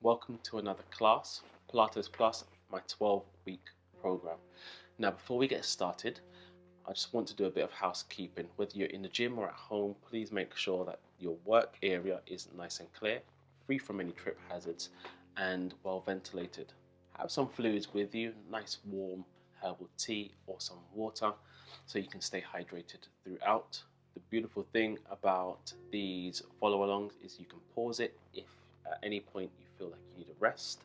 Welcome to another class, Pilates Plus, my 12-week program. Now, before we get started, I just want to do a bit of housekeeping. Whether you're in the gym or at home, please make sure that your work area is nice and clear, free from any trip hazards, and well ventilated. Have some fluids with you, nice warm herbal tea or some water, so you can stay hydrated throughout. The beautiful thing about these follow-alongs is you can pause it if at any point you feel like you need a rest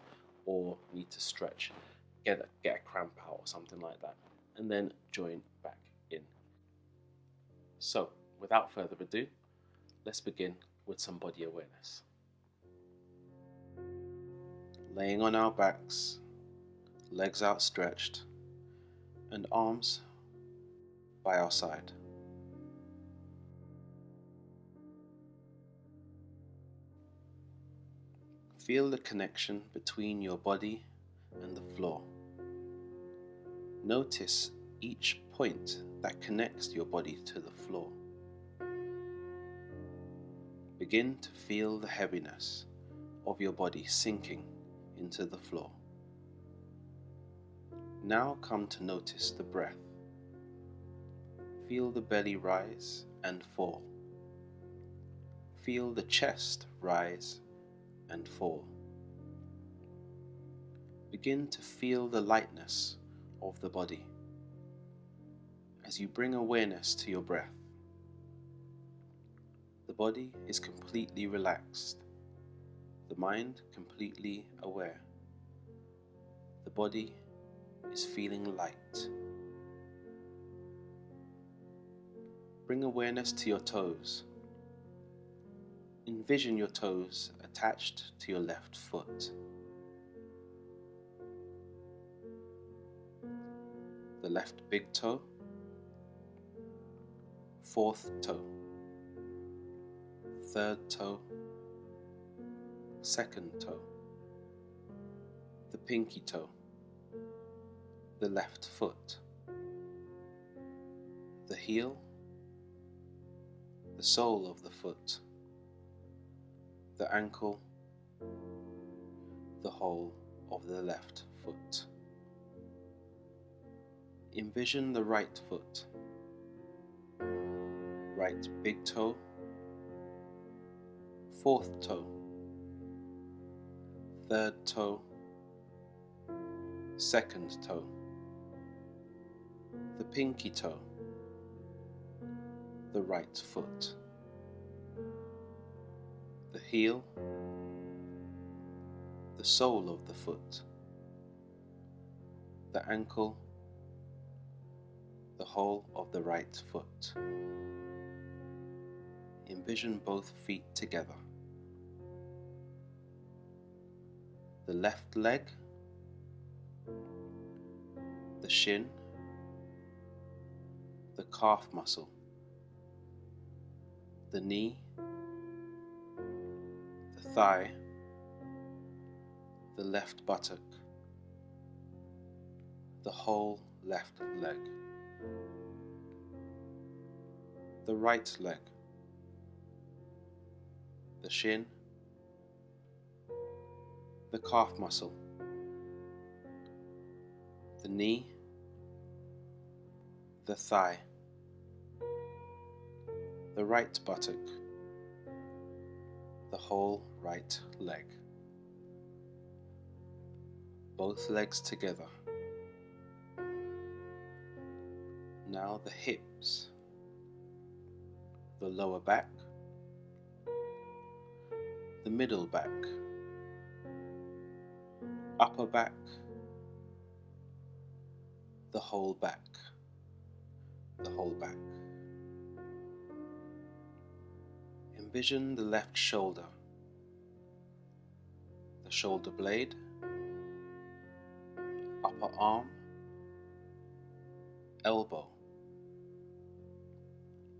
or need to stretch, get a cramp out or something like that, and then join back in. So, without further ado, let's begin with some body awareness. Laying on our backs, legs outstretched, and arms by our side. Feel the connection between your body and the floor. Notice each point that connects your body to the floor. Begin to feel the heaviness of your body sinking into the floor. Now come to notice the breath. Feel the belly rise and fall. Feel the chest rise and fall. Begin to feel the lightness of the body as you bring awareness to your breath. The body is completely relaxed, the mind completely aware. The body is feeling light. Bring awareness to your toes. Envision your toes attached to your left foot. The left big toe, fourth toe, third toe, second toe, the pinky toe, the left foot, the heel, the sole of the foot, the ankle, the whole of the left foot. Envision the right foot, right big toe, fourth toe, third toe, second toe, the pinky toe, the right foot, the heel, the sole of the foot, the ankle, the whole of the right foot. Envision both feet together. The left leg, the shin, the calf muscle, the knee, the thigh, the left buttock, the whole left leg, the right leg, the shin, the calf muscle, the knee, the thigh, the right buttock, the whole right leg. Both legs together. Now the hips, the lower back, the middle back, upper back, the whole back, the whole back. Envision the left shoulder, the shoulder blade, upper arm, elbow,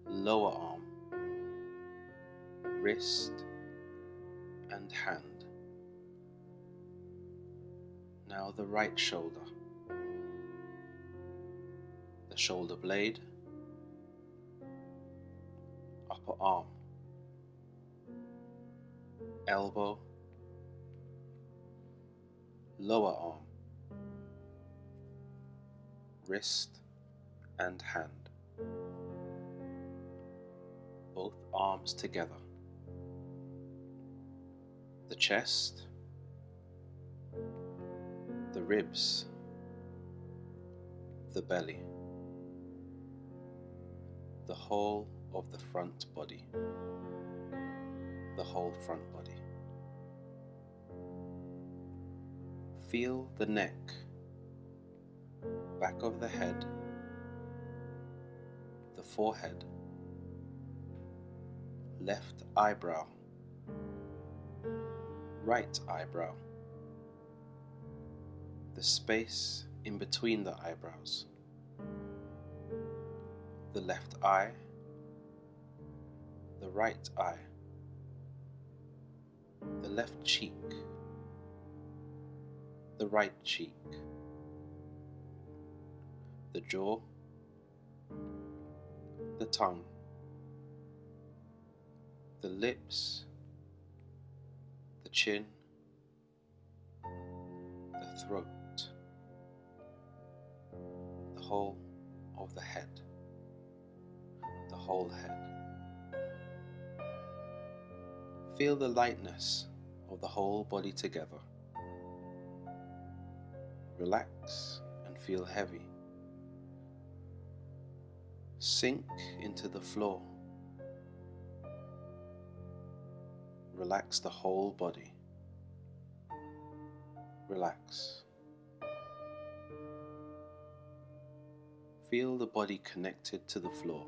lower arm, wrist and hand. Now the right shoulder, the shoulder blade, upper arm, elbow, lower arm, wrist and hand, both arms together, the chest, the ribs, the belly, the whole of the front body, the whole front body. Feel the neck, back of the head, the forehead, left eyebrow, right eyebrow, the space in between the eyebrows, the left eye, the right eye, the left cheek, the right cheek, the jaw, the tongue, the lips, the chin, the throat, the whole of the head, the whole head. Feel the lightness of the whole body together. Relax and feel heavy. Sink into the floor. Relax the whole body. Relax. Feel the body connected to the floor.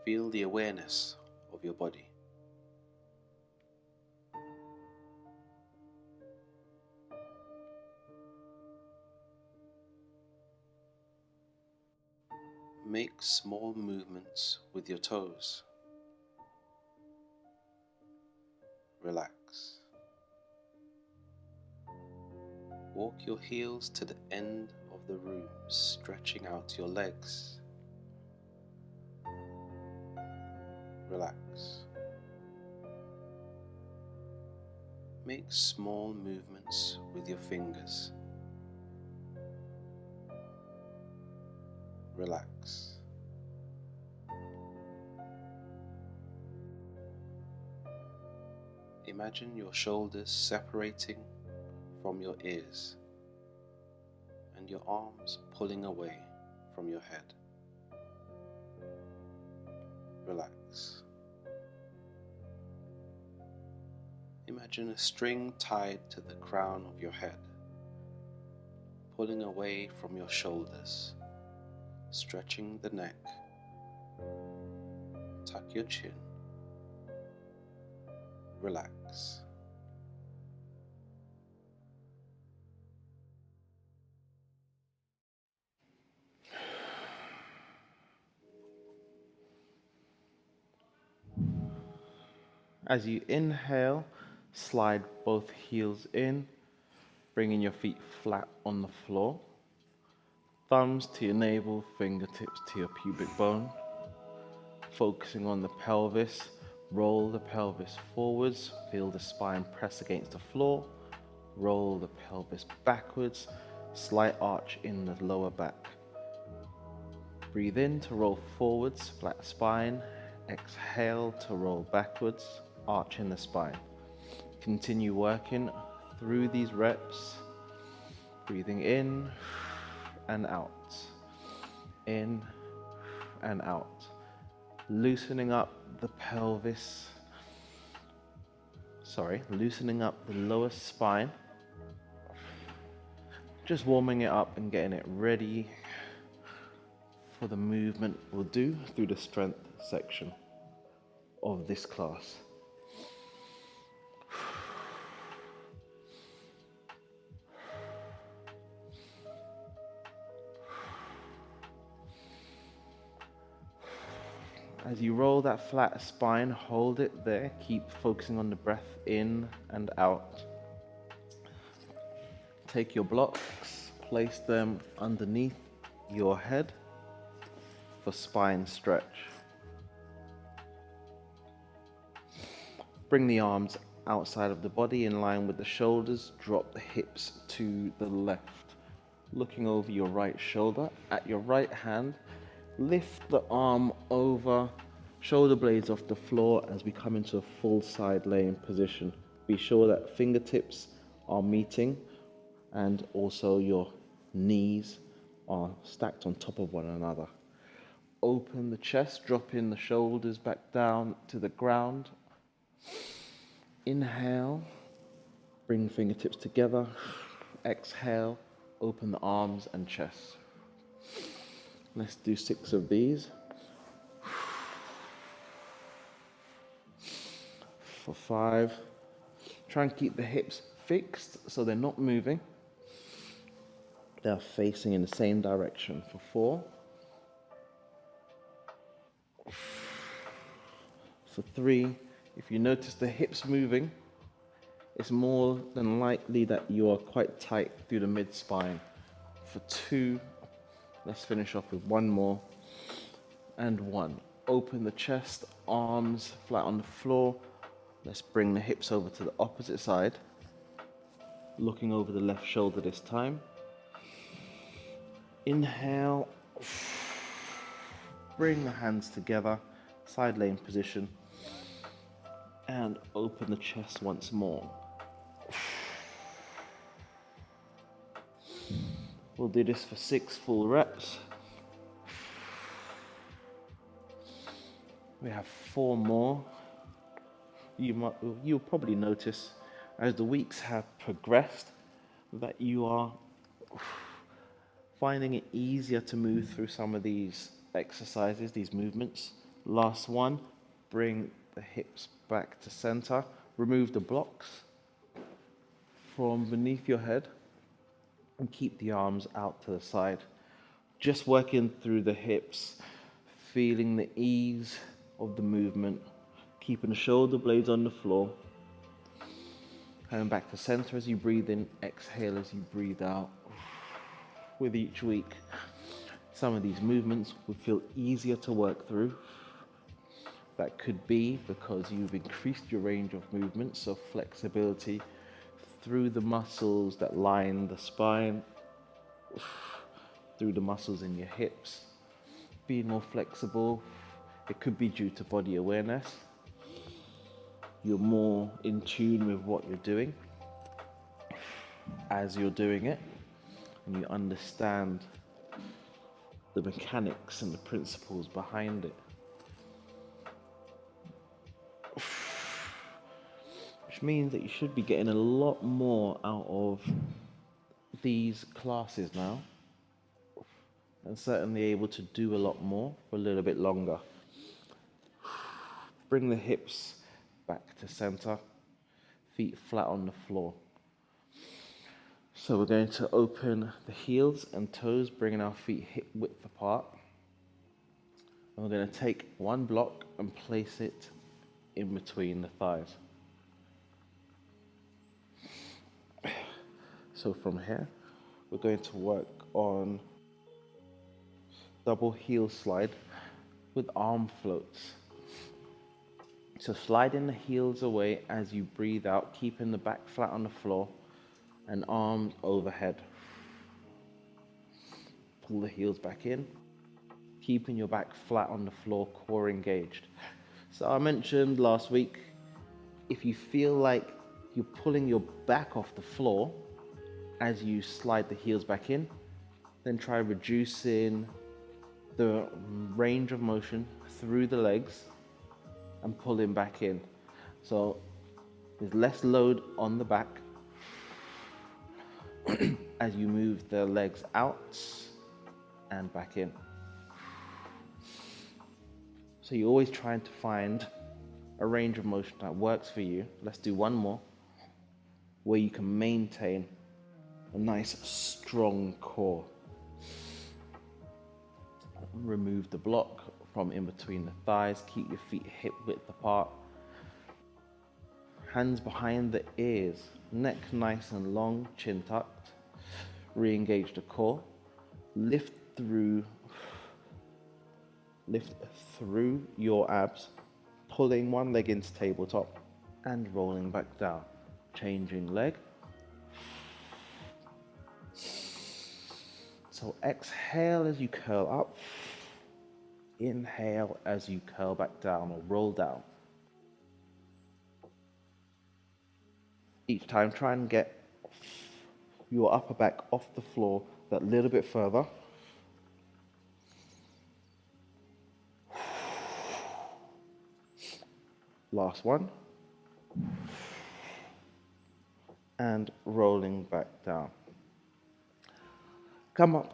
Feel the awareness of your body. Make small movements with your toes. Relax. Walk your heels to the end of the room, stretching out your legs. Relax. Make small movements with your fingers. Relax. Imagine your shoulders separating from your ears and your arms pulling away from your head. Relax. Imagine a string tied to the crown of your head, pulling away from your shoulders, stretching the neck. Tuck your chin. Relax. As you inhale, slide both heels in, bringing your feet flat on the floor. Thumbs to your navel, fingertips to your pubic bone. Focusing on the pelvis, roll the pelvis forwards, feel the spine press against the floor. Roll the pelvis backwards, slight arch in the lower back. Breathe in to roll forwards, flat spine. Exhale to roll backwards, arch in the spine. Continue working through these reps, breathing in and out, in and out, loosening up the pelvis, loosening up the lower spine, just warming it up and getting it ready for the movement we'll do through the strength section of this class. As you roll that flat spine, hold it there. Keep focusing on the breath in and out. Take your blocks, place them underneath your head for spine stretch. Bring the arms outside of the body in line with the shoulders. Drop the hips to the left. Looking over your right shoulder. At your right hand, lift the arm over, shoulder blades off the floor as we come into a full side laying position. Be sure that fingertips are meeting and also your knees are stacked on top of one another. Open the chest, dropping the shoulders back down to the ground. Inhale, bring fingertips together. Exhale, open the arms and chest. Let's do 6 of these. For 5. Try and keep the hips fixed so they're not moving. They're facing in the same direction. For 4. For 3. If you notice the hips moving, it's more than likely that you are quite tight through the mid-spine. For 2, let's finish off with 1 more. And 1. Open the chest, arms flat on the floor. Let's bring the hips over to the opposite side. Looking over the left shoulder this time. Inhale. Bring the hands together, side laying position. And open the chest once more. We'll do this for 6 full reps. We have 4 more. You'll probably notice as the weeks have progressed that you are finding it easier to move through some of these exercises, these movements. Last one, bring the hips back to center. Remove the blocks from beneath your head and keep the arms out to the side. Just working through the hips, feeling the ease of the movement, keeping the shoulder blades on the floor. Coming back to center as you breathe in, exhale as you breathe out. With each week, some of these movements would feel easier to work through. That could be because you've increased your range of movement, so flexibility through the muscles that line the spine, through the muscles in your hips, being more flexible. It could be due to body awareness. You're more in tune with what you're doing as you're doing it, and you understand the mechanics and the principles behind it. Which means that you should be getting a lot more out of these classes now, and certainly able to do a lot more for a little bit longer. Bring the hips back to center, feet flat on the floor. So we're going to open the heels and toes, bringing our feet hip width apart. And we're going to take one block and place it in between the thighs. So from here, we're going to work on double heel slide with arm floats. So sliding the heels away as you breathe out, keeping the back flat on the floor and arms overhead. Pull the heels back in, keeping your back flat on the floor, core engaged. So I mentioned last week, if you feel like you're pulling your back off the floor as you slide the heels back in, then try reducing the range of motion through the legs and pulling back in. So there's less load on the back as you move the legs out and back in. So you're always trying to find a range of motion that works for you. Let's do one more where you can maintain a nice strong core. Remove the block from in between the thighs. Keep your feet hip width apart. Hands behind the ears. Neck nice and long, chin tucked. Re-engage the core. Lift through your abs, pulling one leg into tabletop and rolling back down. Changing leg. So exhale as you curl up. Inhale as you curl back down or roll down. Each time try and get your upper back off the floor that little bit further. Last one. And rolling back down. Come up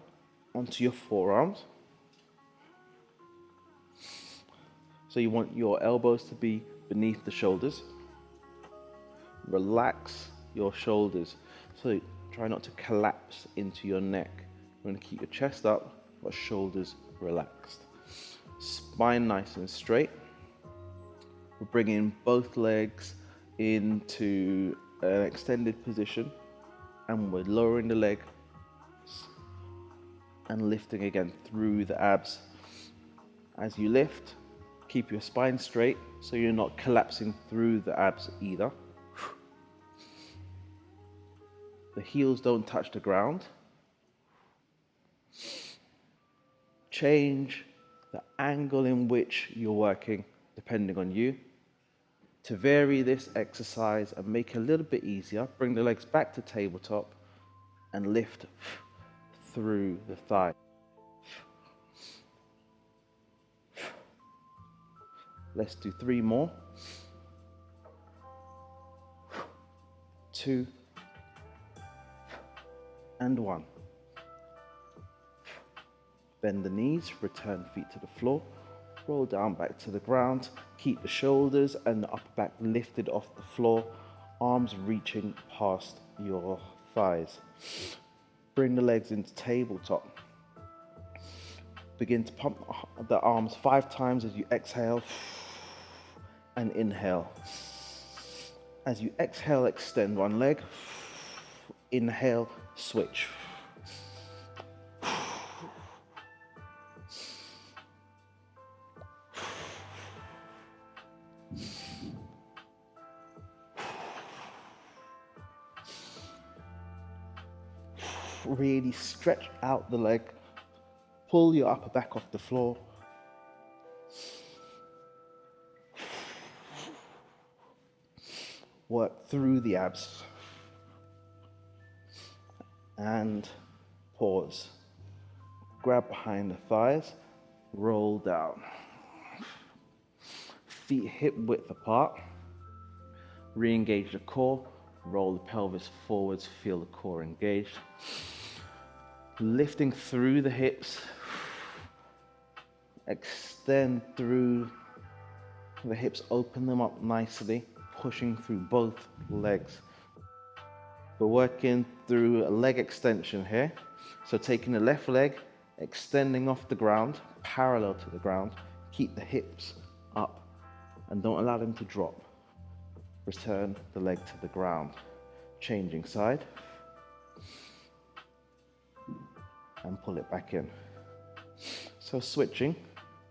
onto your forearms. So you want your elbows to be beneath the shoulders. Relax your shoulders. So try not to collapse into your neck. You're going to keep your chest up, but shoulders relaxed. Spine nice and straight. We're bringing both legs into an extended position, and we're lowering the leg and lifting again through the abs. As you lift, keep your spine straight so you're not collapsing through the abs either. The heels don't touch the ground. Change the angle in which you're working depending on you. To vary this exercise and make it a little bit easier, bring the legs back to tabletop and lift through the thigh. Let's do 3 more. 2 and 1. Bend the knees, return feet to the floor, roll down back to the ground, keep the shoulders and the upper back lifted off the floor, arms reaching past your thighs. Bring the legs into tabletop. Begin to pump the arms 5 times as you exhale and inhale. As you exhale, extend one leg. Inhale, switch. Really stretch out the leg. Pull your upper back off the floor. Work through the abs. And pause. Grab behind the thighs. Roll down. Feet hip width apart. Re-engage the core. Roll the pelvis forwards. Feel the core engaged. Lifting through the hips. Extend through the hips. Open them up nicely. Pushing through both legs. We're working through a leg extension here. So taking the left leg, extending off the ground, parallel to the ground. Keep the hips up and don't allow them to drop. Return the leg to the ground. Changing side. And pull it back in. So switching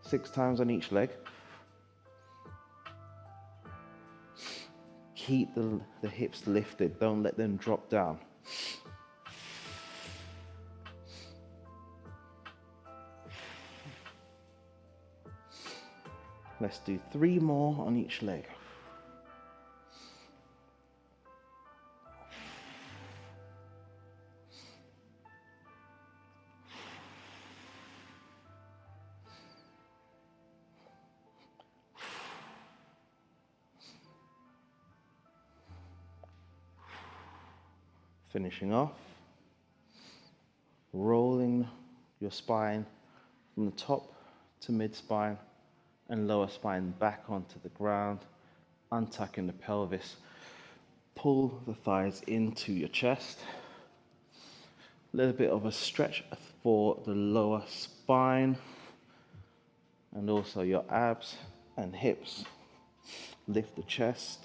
6 times on each leg. Keep the hips lifted, don't let them drop down. Let's do 3 more on each leg. Finishing off, rolling your spine from the top to mid spine and lower spine back onto the ground, untucking the pelvis. Pull the thighs into your chest. A little bit of a stretch for the lower spine and also your abs and hips. Lift the chest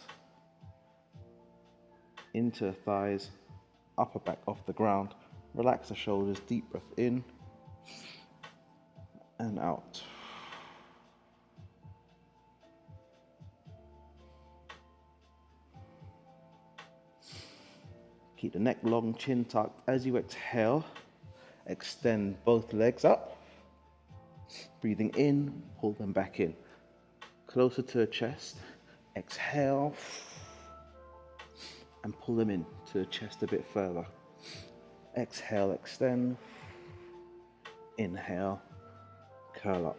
into the thighs. Upper back off the ground. Relax the shoulders. Deep breath in and out. Keep the neck long, chin tucked. As you exhale, extend both legs up. Breathing in, pull them back in. Closer to the chest. Exhale and pull them in to the chest a bit further. Exhale, extend. Inhale, curl up.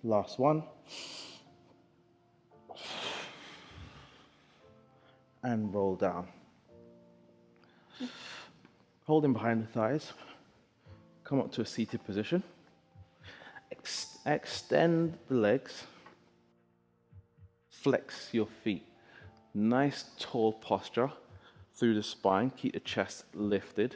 Last one. And roll down. Holding behind the thighs. Come up to a seated position. Extend the legs. Flex your feet. Nice tall posture through the spine. Keep the chest lifted.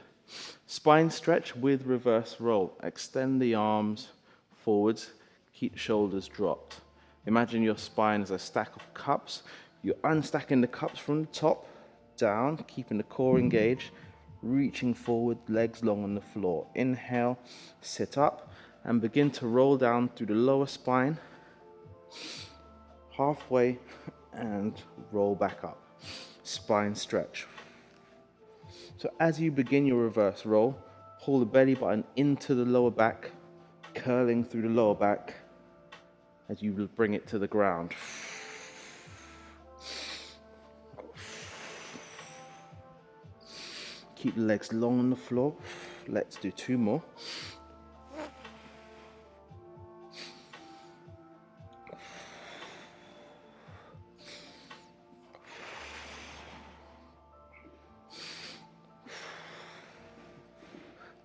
Spine stretch with reverse roll. Extend the arms forwards. Keep shoulders dropped. Imagine your spine as a stack of cups. You're unstacking the cups from the top down, keeping the core engaged, reaching forward, legs long on the floor. Inhale, sit up, and begin to roll down through the lower spine, halfway, and roll back up. Spine stretch. So as you begin your reverse roll, pull the belly button into the lower back, curling through the lower back as you bring it to the ground. Keep the legs long on the floor. Let's do 2 more.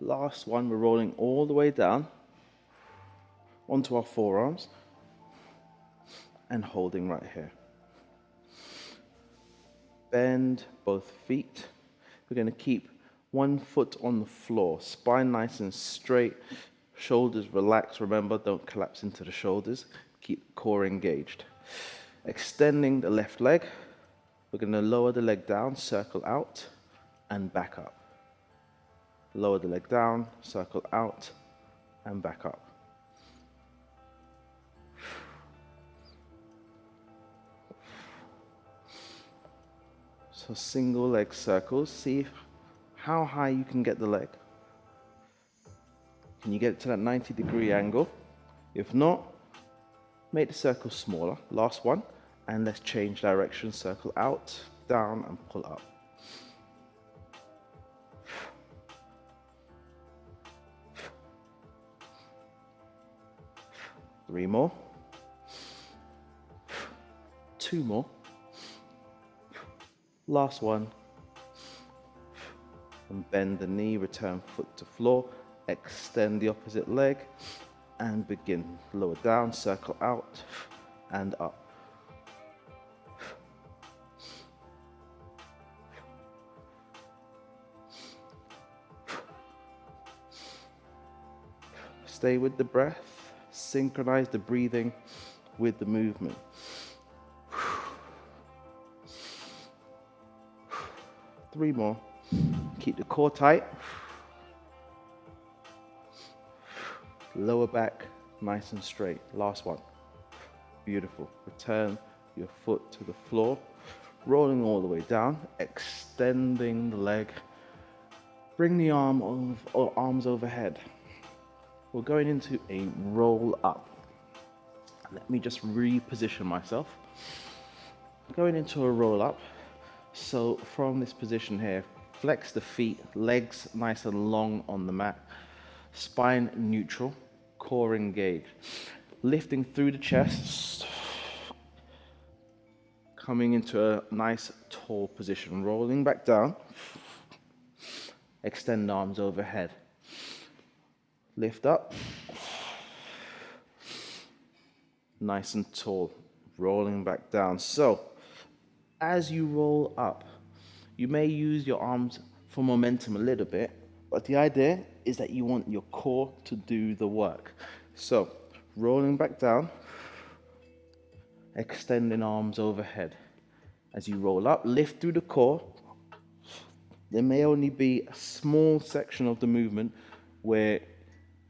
Last one, we're rolling all the way down onto our forearms and holding right here. Bend both feet. We're going to keep one foot on the floor, spine nice and straight, shoulders relaxed. Remember, don't collapse into the shoulders. Keep the core engaged. Extending the left leg. We're going to lower the leg down, circle out, and back up. Lower the leg down, circle out, and back up. So single leg circles. See how high you can get the leg. Can you get it to that 90-degree angle? If not, make the circle smaller. Last one. And let's change direction. Circle out, down, and pull up. Three more. 2 more. Last one. And bend the knee, return foot to floor, extend the opposite leg, and begin. Lower down, circle out, and up. Stay with the breath, synchronize the breathing with the movement. 3 more. Keep the core tight. Lower back nice and straight. Last one. Beautiful. Return your foot to the floor. Rolling all the way down. Extending the leg. Bring the arms overhead. We're going into a roll up. Let me just reposition myself. Going into a roll up. So from this position here, flex the feet, legs nice and long on the mat, spine neutral, core engaged. Lifting through the chest, coming into a nice tall position, rolling back down, extend arms overhead. Lift up, nice and tall, rolling back down. So, as you roll up, you may use your arms for momentum a little bit, but the idea is that you want your core to do the work. So, rolling back down, extending arms overhead. As you roll up, lift through the core. There may only be a small section of the movement where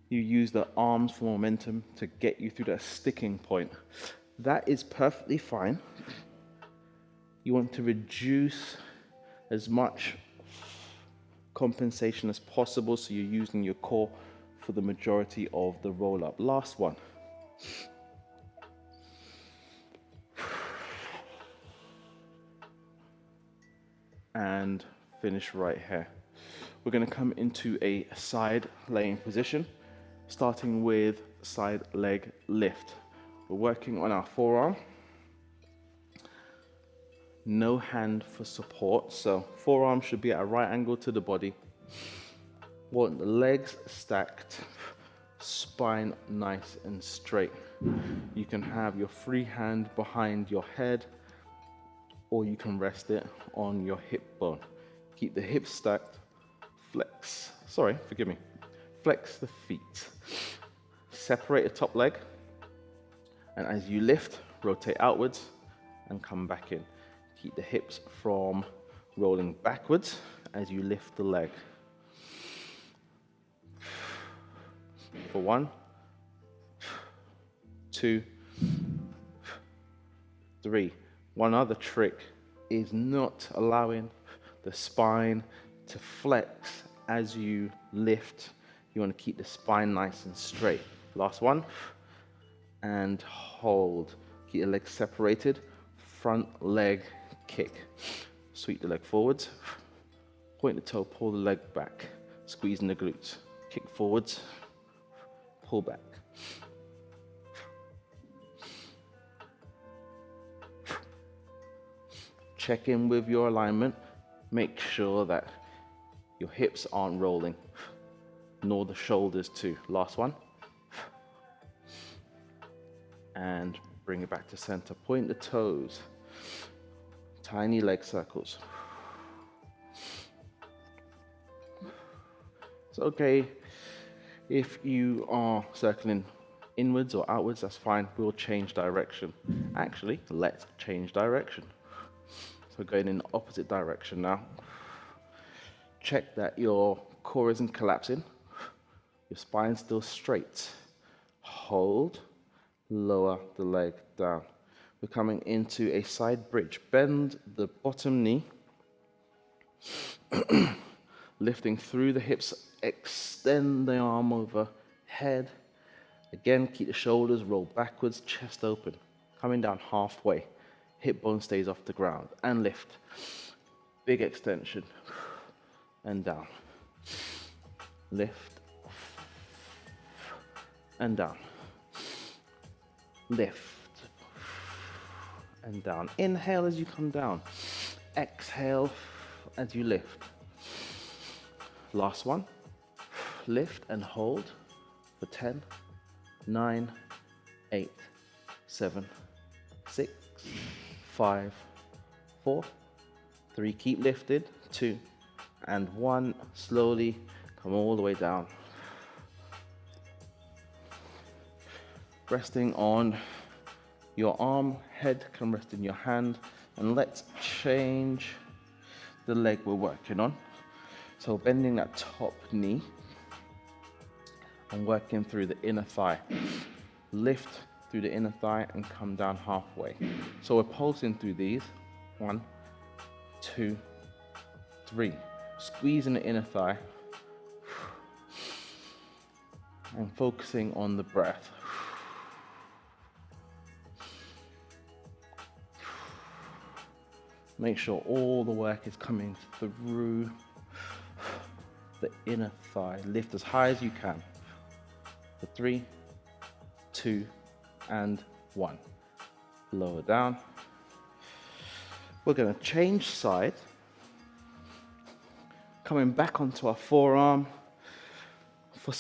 you use the arms for momentum to get you through that sticking point. That is perfectly fine. You want to reduce as much compensation as possible, so you're using your core for the majority of the roll up. Last one. And finish right here. We're going to come into a side laying position, starting with side leg lift. We're working on our forearm. No hand for support, so forearm should be at a right angle to the body. Want the legs stacked, spine nice and straight. You can have your free hand behind your head, or you can rest it on your hip bone. Keep the hips stacked, flex the feet. Separate the top leg, and as you lift, rotate outwards and come back in. Keep the hips from rolling backwards as you lift the leg. For 1, 2, 3. One other trick is not allowing the spine to flex as you lift. You want to keep the spine nice and straight. Last one. And hold. Keep the legs separated. Front leg kick. Sweep the leg forwards. Point the toe, pull the leg back. Squeezing the glutes. Kick forwards. Pull back. Check in with your alignment. Make sure that your hips aren't rolling, nor the shoulders too. Last one. And bring it back to center. Point the toes. Tiny leg circles. It's okay if you are circling inwards or outwards, that's fine. We'll change direction. Actually, let's change direction. So going in the opposite direction now. Check that your core isn't collapsing. Your spine's still straight. Hold, lower the leg down. We're coming into a side bridge. Bend the bottom knee. Lifting through the hips, extend the arm overhead. Again, keep the shoulders roll backwards, chest open. Coming down halfway. Hip bone stays off the ground and lift. Big extension and down. Lift and down. Lift and down. Inhale as you come down. Exhale as you lift. Last one. Lift and hold for 10, 9, 8, 7, 6, 5, 4, 3, keep lifted, 2, and 1, slowly come all the way down. Resting on your arm, head can rest in your hand, and let's change the leg we're working on. So bending that top knee and working through the inner thigh. Lift through the inner thigh and come down halfway. So we're pulsing through these. 1, 2, 3. Squeezing the inner thigh and focusing on the breath. Make sure all the work is coming through the inner thigh. Lift as high as you can. For 3, 2, and 1. Lower down. We're going to change side. Coming back onto our forearm for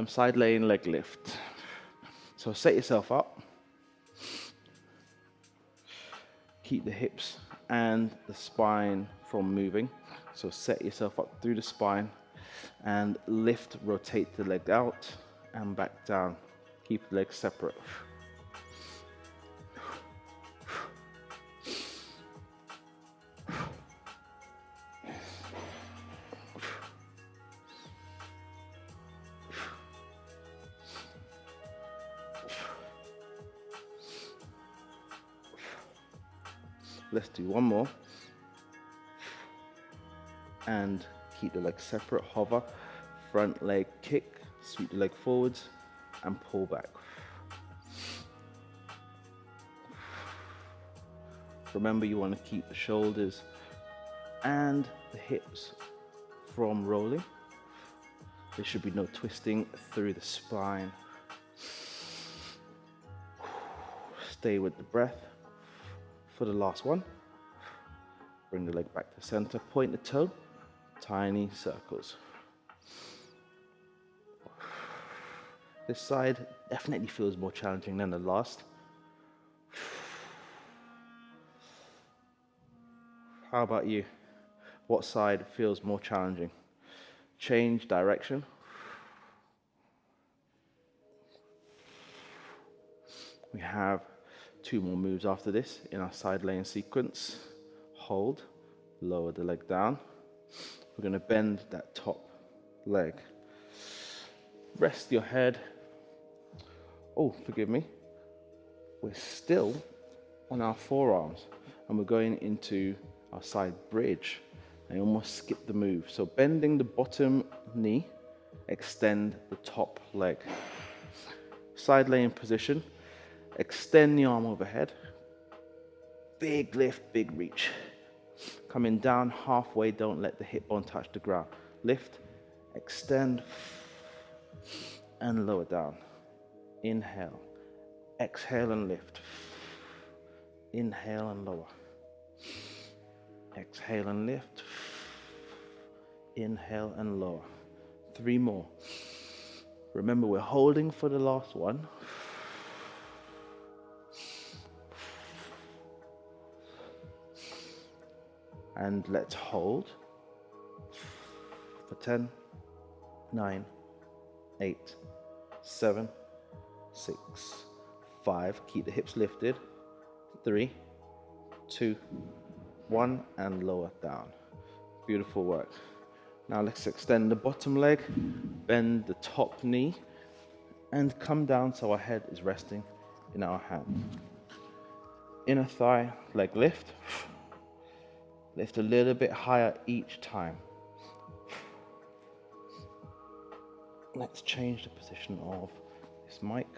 side laying leg lift. So set yourself up. Keep the hips and the spine from moving. So set yourself up through the spine and lift, rotate the leg out and back down. Keep the legs separate. Let's do one more. And keep the legs separate, hover, front leg kick, sweep the leg forwards and pull back. Remember, you want to keep the shoulders and the hips from rolling. There should be no twisting through the spine. Stay with the breath for the last one. Bring the leg back to center, point the toe, tiny circles. This side definitely feels more challenging than the last. How about you? What side feels more challenging? Change direction. We have 2 more moves after this in our side laying sequence. Hold, lower the leg down. We're going to bend that top leg. Rest your head. Oh, forgive me. We're still on our forearms and we're going into our side bridge. I almost skipped the move. So bending the bottom knee, extend the top leg. Side laying position, extend the arm overhead. Big lift, big reach. Coming down halfway, don't let the hip bone touch the ground. Lift, extend, and lower down. Inhale, exhale and lift. Inhale and lower. Exhale and lift. Inhale and lower. 3 more. Remember, we're holding for the last one. And let's hold for 10, 9, 8, 7, 6, 5. Keep the hips lifted. 3, 2, 1, and lower down. Beautiful work. Now let's extend the bottom leg, bend the top knee, and come down so our head is resting in our hand. Inner thigh, leg lift. Lift a little bit higher each time. Let's change the position of this mic.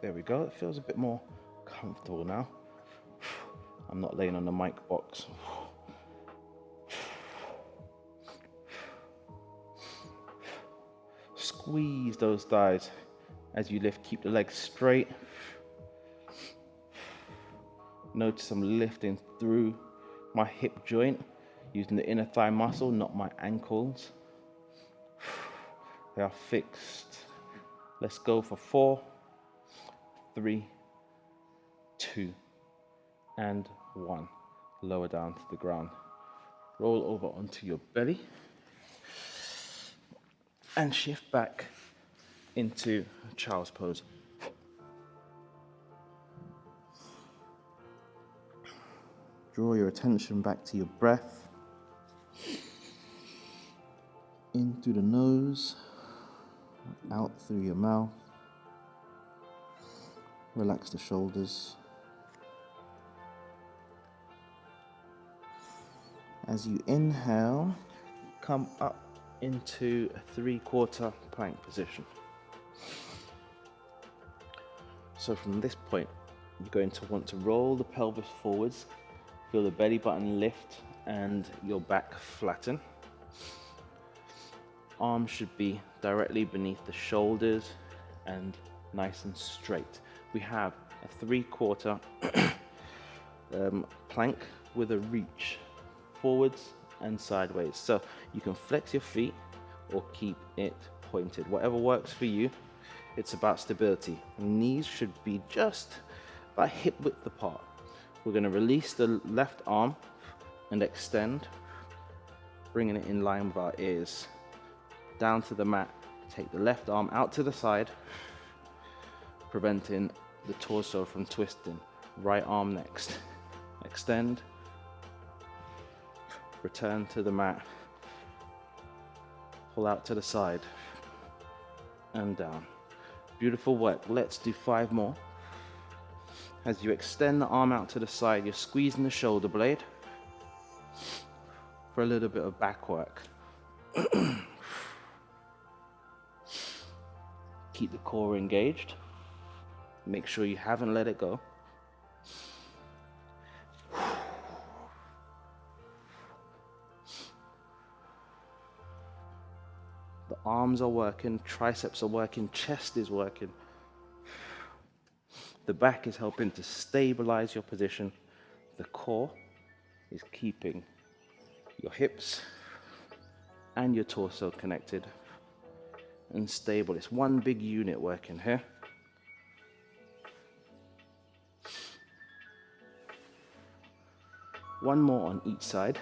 There we go. It feels a bit more comfortable now. I'm not laying on the mic box. Squeeze those thighs as you lift. Keep the legs straight. Notice I'm lifting through my hip joint, using the inner thigh muscle, not my ankles. They are fixed. Let's go for 4, 3, 2, and 1. Lower down to the ground. Roll over onto your belly and shift back into child's pose. Draw your attention back to your breath. In through the nose, out through your mouth. Relax the shoulders. As you inhale, come up into a 3/4 plank position. So from this point, you're going to want to roll the pelvis forwards. Feel the belly button lift and your back flatten. Arms should be directly beneath the shoulders and nice and straight. We have a 3/4 plank with a reach forwards and sideways. So you can flex your feet or keep it pointed. Whatever works for you. It's about stability. Knees should be just about hip width apart. We're going to release the left arm and extend, bringing it in line with our ears. Down to the mat, take the left arm out to the side, preventing the torso from twisting. Right arm next. Extend, return to the mat, pull out to the side, and down. Beautiful work. Let's do 5 more. As you extend the arm out to the side, you're squeezing the shoulder blade for a little bit of back work. Keep the core engaged. Make sure you haven't let it go. The arms are working, triceps are working, chest is working. The back is helping to stabilize your position. The core is keeping your hips and your torso connected and stable. It's one big unit working here. One more on each side.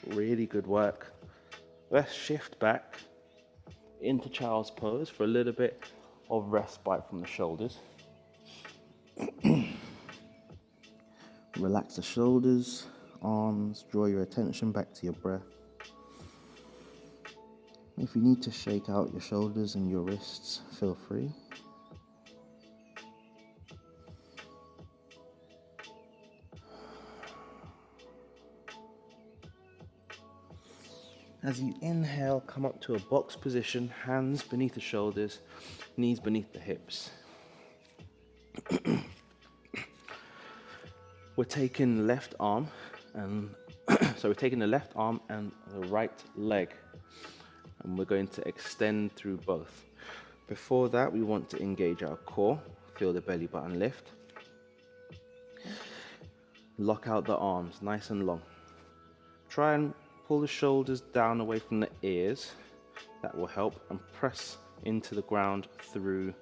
Really good work. Let's shift back into child's pose for a little bit of respite from the shoulders. Relax the shoulders, arms, draw your attention back to your breath. If you need to shake out your shoulders and your wrists, feel free. As you inhale, come up to a box position, hands beneath the shoulders, knees beneath the hips. We're taking the left arm and we're taking the left arm and the right leg, and we're going to extend through both. Before that, we want to engage our core. Feel the belly button lift. Lock out the arms, nice and long. Try and pull the shoulders down away from the ears. That will help, and press into the ground through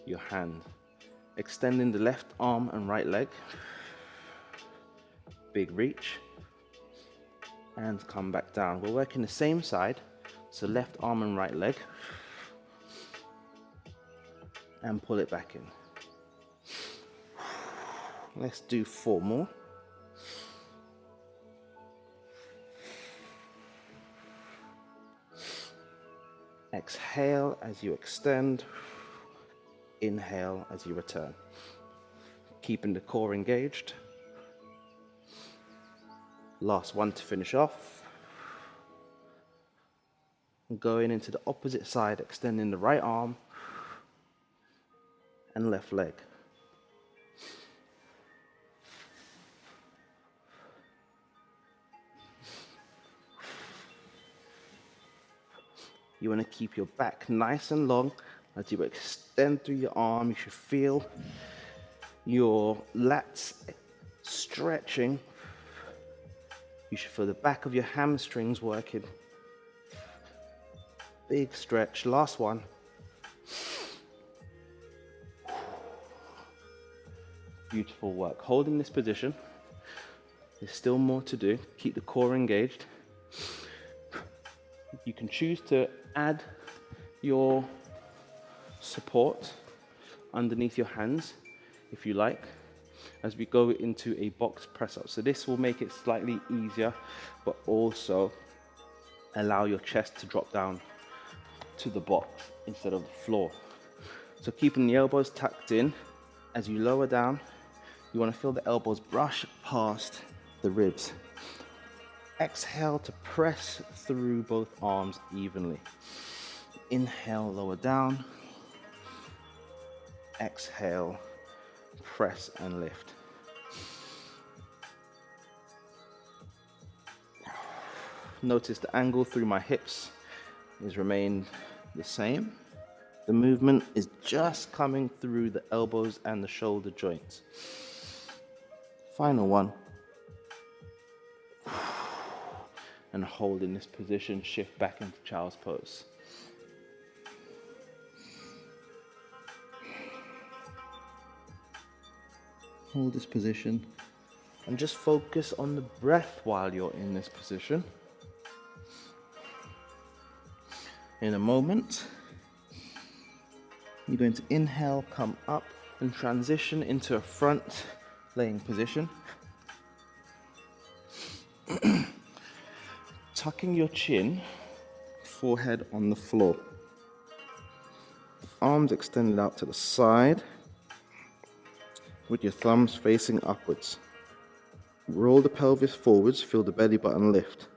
your hand. Extending the left arm and right leg. Big reach. And come back down. We're working the same side, so left arm and right leg. And pull it back in. Let's do 4 more. Exhale as you extend. Inhale as you return. Keeping the core engaged. Last one to finish off. Going into the opposite side, extending the right arm and left leg. You want to keep your back nice and long. As you extend through your arm, you should feel your lats stretching. You should feel the back of your hamstrings working. Big stretch. Last one. Beautiful work. Holding this position. There's still more to do. Keep the core engaged. You can choose to add your support underneath your hands if you like, as we go into a box press up. So this will make it slightly easier, but also allow your chest to drop down to the box instead of the floor. So keeping the elbows tucked in, as you lower down, you want to feel the elbows brush past the ribs. Exhale to press through both arms evenly. Inhale, lower down. Exhale, press and lift. Notice the angle through my hips has remained the same. The movement is just coming through the elbows and the shoulder joints. Final one. And hold in this position, shift back into child's pose. Hold this position and just focus on the breath while you're in this position. In a moment, you're going to inhale, come up and transition into a front laying position. Tucking your chin, forehead on the floor. Arms extended out to the side with your thumbs facing upwards. Roll the pelvis forwards, feel the belly button lift.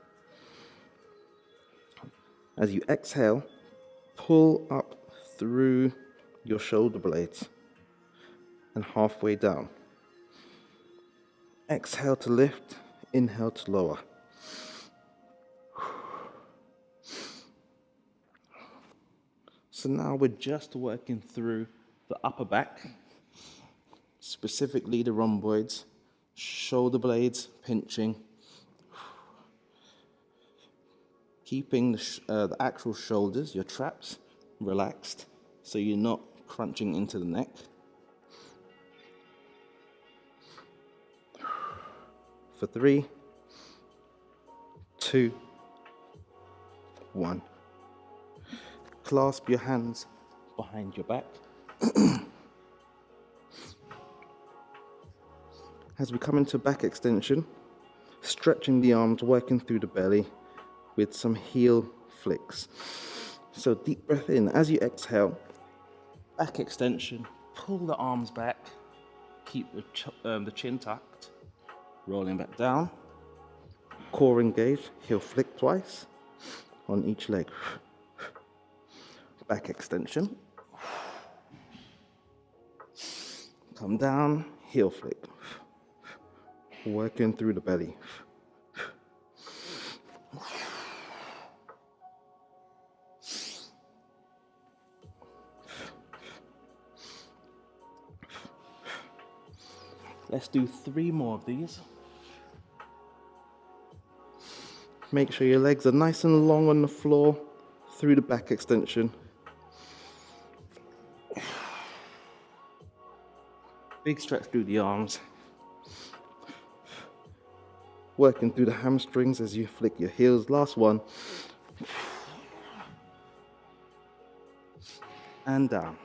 As you exhale, pull up through your shoulder blades and halfway down. Exhale to lift, inhale to lower. So now we're just working through the upper back, specifically the rhomboids, shoulder blades pinching, keeping the actual shoulders, your traps, relaxed so you're not crunching into the neck. For 3, 2, 1. Clasp your hands behind your back. As we come into back extension, stretching the arms, working through the belly with some heel flicks. So deep breath in. As you exhale, back extension, pull the arms back, keep the chin tucked, rolling back down, core engaged, heel flick twice on each leg. Back extension, come down, heel flick, working through the belly. Let's do 3 more of these. Make sure your legs are nice and long on the floor through the back extension. Big stretch through the arms. Working through the hamstrings as you flick your heels. Last one. And down.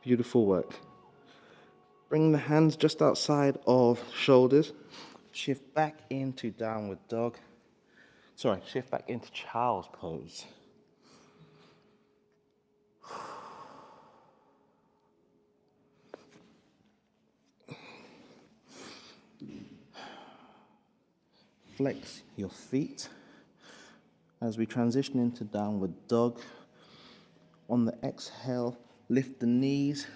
Beautiful work. Bring the hands just outside of shoulders. Shift back into downward dog. Shift back into child's pose. Flex your feet as we transition into downward dog. On the exhale, lift the knees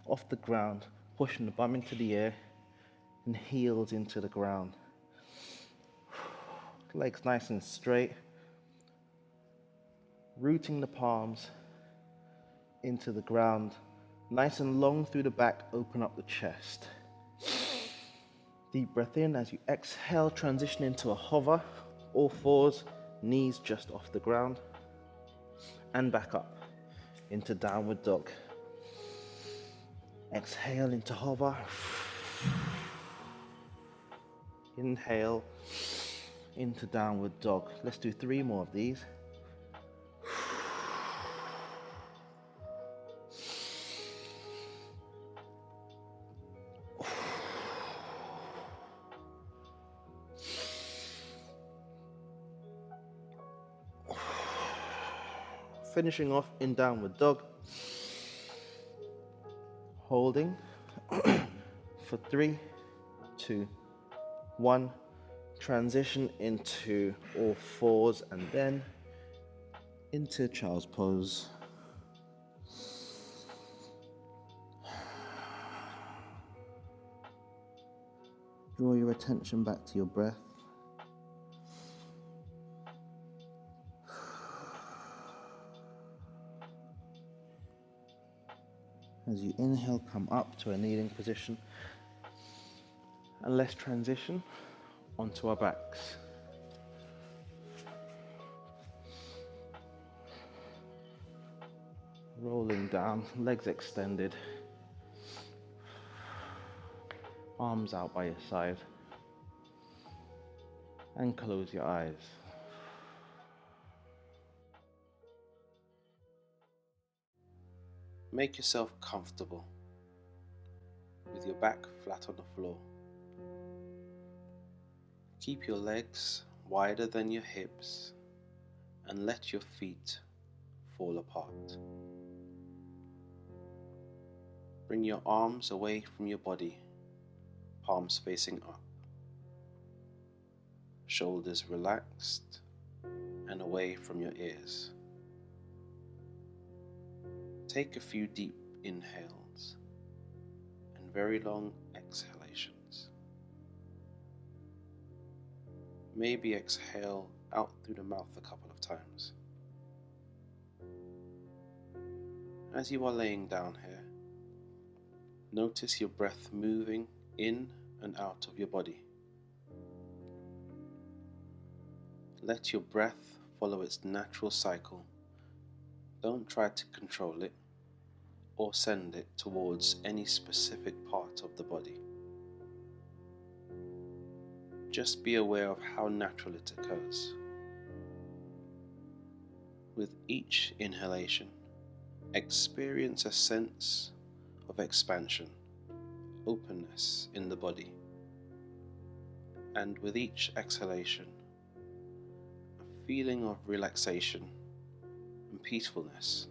off the ground, pushing the bum into the air and heels into the ground. Legs nice and straight. Rooting the palms into the ground. Nice and long through the back, open up the chest. Deep breath in. As you exhale, transition into a hover, all fours, knees just off the ground, and back up into downward dog. Exhale into hover. Inhale into downward dog. Let's do 3 more of these. Finishing off in downward dog. Holding for 3, 2, 1. Transition into all fours and then into child's pose. Draw your attention back to your breath. As you inhale, come up to a kneeling position, and let's transition onto our backs. Rolling down, legs extended, arms out by your side, and close your eyes. Make yourself comfortable with your back flat on the floor. Keep your legs wider than your hips and let your feet fall apart. Bring your arms away from your body, palms facing up, shoulders relaxed and away from your ears. Take a few deep inhales and very long exhalations. Maybe exhale out through the mouth a couple of times. As you are laying down here, notice your breath moving in and out of your body. Let your breath follow its natural cycle. Don't try to control it or send it towards any specific part of the body. Just be aware of how natural it occurs. With each inhalation, experience a sense of expansion, openness in the body. And with each exhalation, a feeling of relaxation and peacefulness.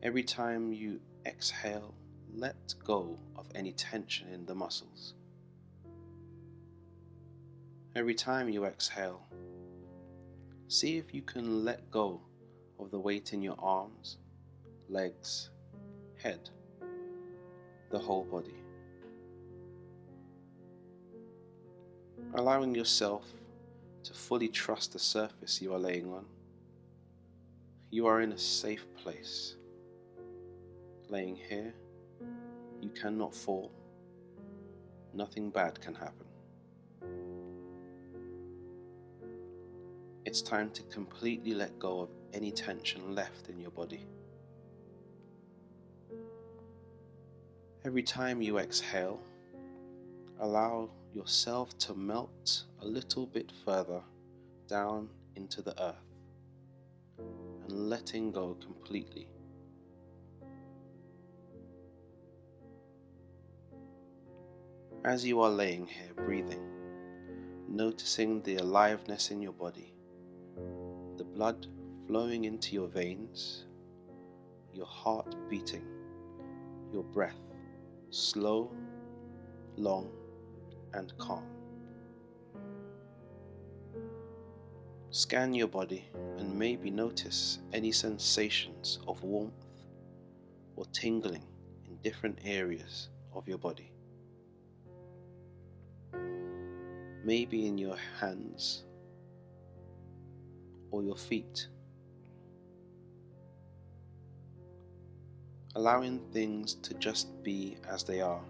Every time you exhale, let go of any tension in the muscles. Every time you exhale, see if you can let go of the weight in your arms, legs, head, the whole body. Allowing yourself to fully trust the surface you are laying on. You are in a safe place. Laying here, you cannot fall. Nothing bad can happen. It's time to completely let go of any tension left in your body. Every time you exhale, allow yourself to melt a little bit further down into the earth and letting go completely. As you are laying here breathing, noticing the aliveness in your body, the blood flowing into your veins, your heart beating, your breath slow, long, and calm. Scan your body and maybe notice any sensations of warmth or tingling in different areas of your body. Maybe in your hands or your feet. Allowing things to just be as they are.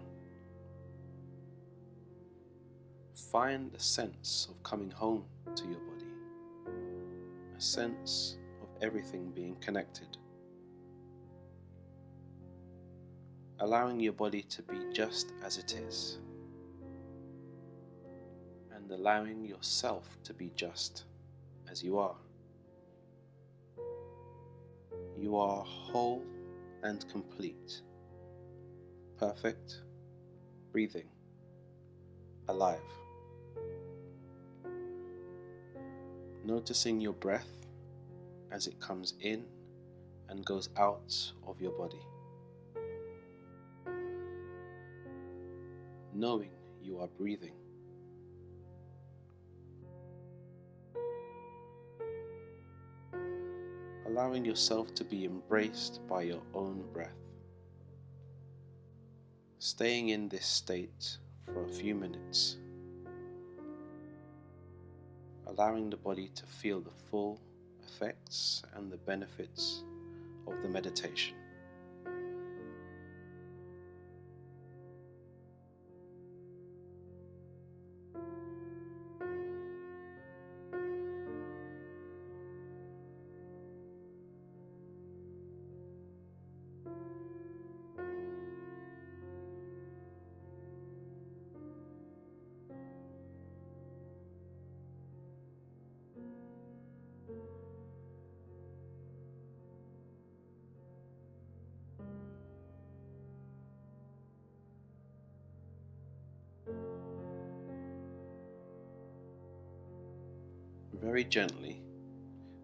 Find a sense of coming home to your body, a sense of everything being connected. Allowing your body to be just as it is, and allowing yourself to be just as you are. You are whole and complete, perfect, breathing, alive. Noticing your breath as it comes in and goes out of your body. Knowing you are breathing. Allowing yourself to be embraced by your own breath. Staying in this state for a few minutes. Allowing the body to feel the full effects and the benefits of the meditation. very gently,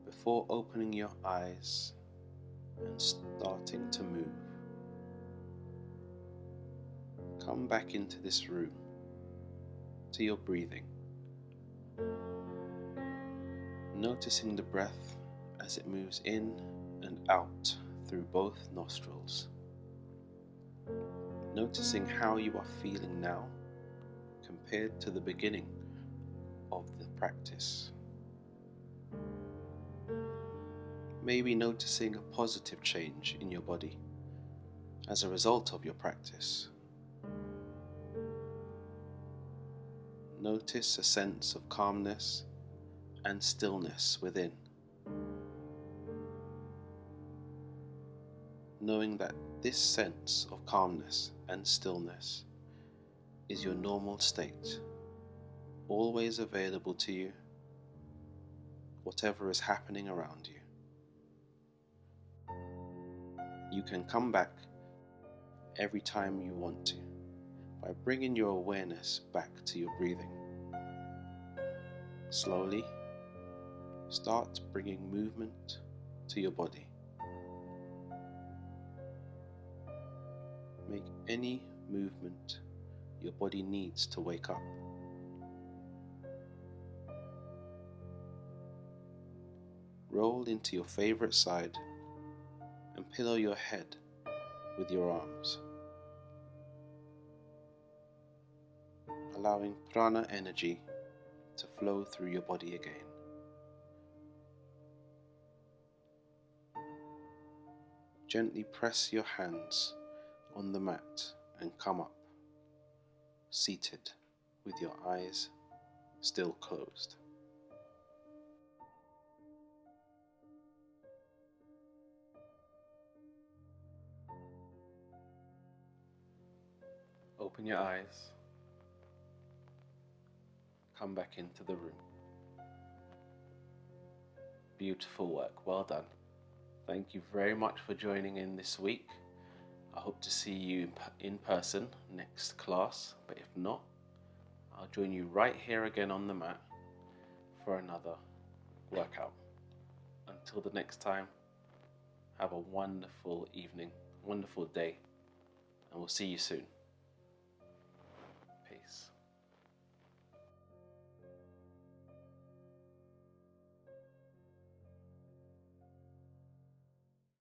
before opening your eyes and starting to move, come back into this room, to your breathing, noticing the breath as it moves in and out through both nostrils, noticing how you are feeling now compared to the beginning of the practice. Maybe noticing a positive change in your body as a result of your practice. Notice a sense of calmness and stillness within, knowing that this sense of calmness and stillness is your normal state, always available to you, whatever is happening around you. You can come back every time you want to by bringing your awareness back to your breathing. Slowly, start bringing movement to your body. Make any movement your body needs to wake up. Roll into your favorite side and pillow your head with your arms, allowing prana energy to flow through your body again. Gently press your hands on the mat and come up, seated with your eyes still closed. Open your eyes, come back into the room. Beautiful work, well done. Thank you very much for joining in this week. I hope to see you in person next class, but if not, I'll join you right here again on the mat for another workout. Until the next time, have a wonderful evening, wonderful day, and we'll see you soon.